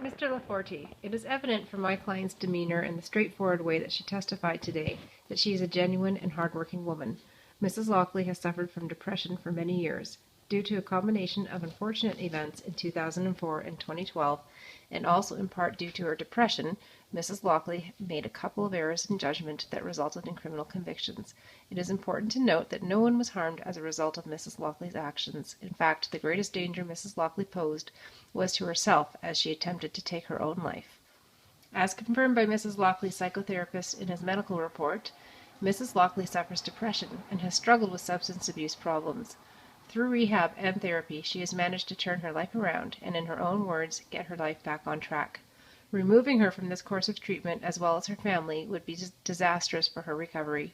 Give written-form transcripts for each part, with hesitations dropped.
Mr. Laforte, it is evident from my client's demeanor and the straightforward way that she testified today that she is a genuine and hardworking woman. Mrs. Lockley has suffered from depression for many years, due to a combination of unfortunate events in 2004 and 2012, and also in part due to her depression. Mrs. Lockley made a couple of errors in judgment that resulted in criminal convictions. It is important to note that no one was harmed as a result of Mrs. Lockley's actions. In fact, the greatest danger Mrs. Lockley posed was to herself as she attempted to take her own life. As confirmed by Mrs. Lockley's psychotherapist in his medical report, Mrs. Lockley suffers depression and has struggled with substance abuse problems. Through rehab and therapy, she has managed to turn her life around and, in her own words, get her life back on track. Removing her from this course of treatment, as well as her family, would be disastrous for her recovery.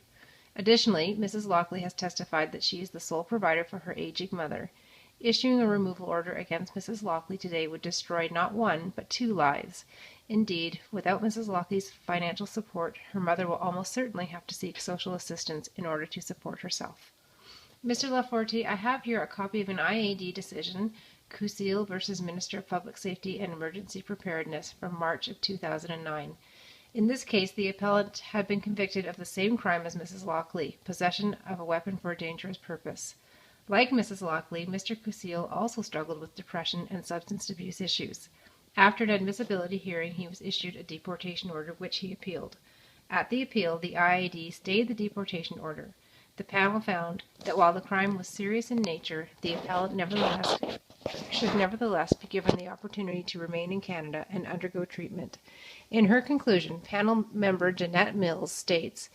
Additionally, Mrs. Lockley has testified that she is the sole provider for her aging mother. Issuing a removal order against Mrs. Lockley today would destroy not one, but two lives. Indeed, without Mrs. Lockley's financial support, her mother will almost certainly have to seek social assistance in order to support herself. Mr. Laforte, I have here a copy of an IAD decision, Cousiel versus Minister of Public Safety and Emergency Preparedness, from March of 2009. In this case, the appellant had been convicted of the same crime as Mrs. Lockley, possession of a weapon for a dangerous purpose. Like Mrs. Lockley, Mr. Cousiel also struggled with depression and substance abuse issues. After an admissibility hearing, he was issued a deportation order, which he appealed. At the appeal, the IAD stayed the deportation order. The panel found that while the crime was serious in nature, the appellant should nevertheless be given the opportunity to remain in Canada and undergo treatment. In her conclusion, panel member Jeanette Mills states,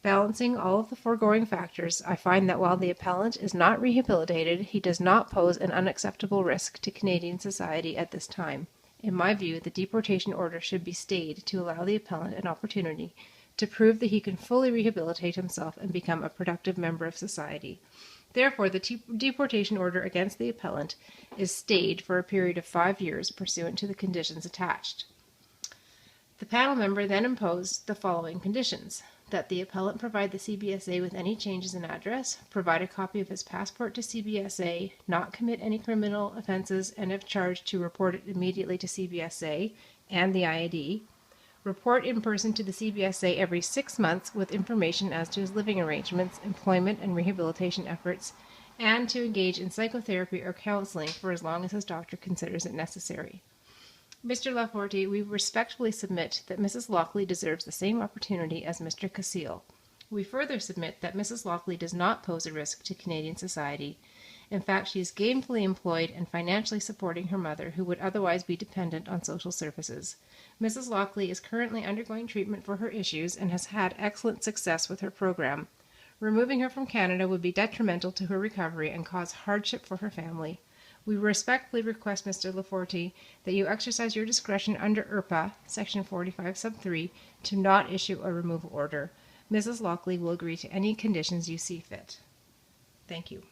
"Balancing all of the foregoing factors, I find that while the appellant is not rehabilitated, he does not pose an unacceptable risk to Canadian society at this time. In my view, the deportation order should be stayed to allow the appellant an opportunity to prove that he can fully rehabilitate himself and become a productive member of society. Therefore, the deportation order against the appellant is stayed for a period of 5 years pursuant to the conditions attached." The panel member then imposed the following conditions: that the appellant provide the CBSA with any changes in address, provide a copy of his passport to CBSA, not commit any criminal offenses, and if charged to report it immediately to CBSA and the IAD, report in person to the CBSA every 6 months with information as to his living arrangements, employment, and rehabilitation efforts, and to engage in psychotherapy or counseling for as long as his doctor considers it necessary. Mr. Laforte, we respectfully submit that Mrs. Lockley deserves the same opportunity as Mr. Cousiel. We further submit that Mrs. Lockley does not pose a risk to Canadian society. In fact, she is gainfully employed and financially supporting her mother, who would otherwise be dependent on social services. Mrs. Lockley is currently undergoing treatment for her issues and has had excellent success with her program. Removing her from Canada would be detrimental to her recovery and cause hardship for her family. We respectfully request, Mr. Laforte, that you exercise your discretion under IRPA, Section 45, Sub 3, to not issue a removal order. Mrs. Lockley will agree to any conditions you see fit. Thank you.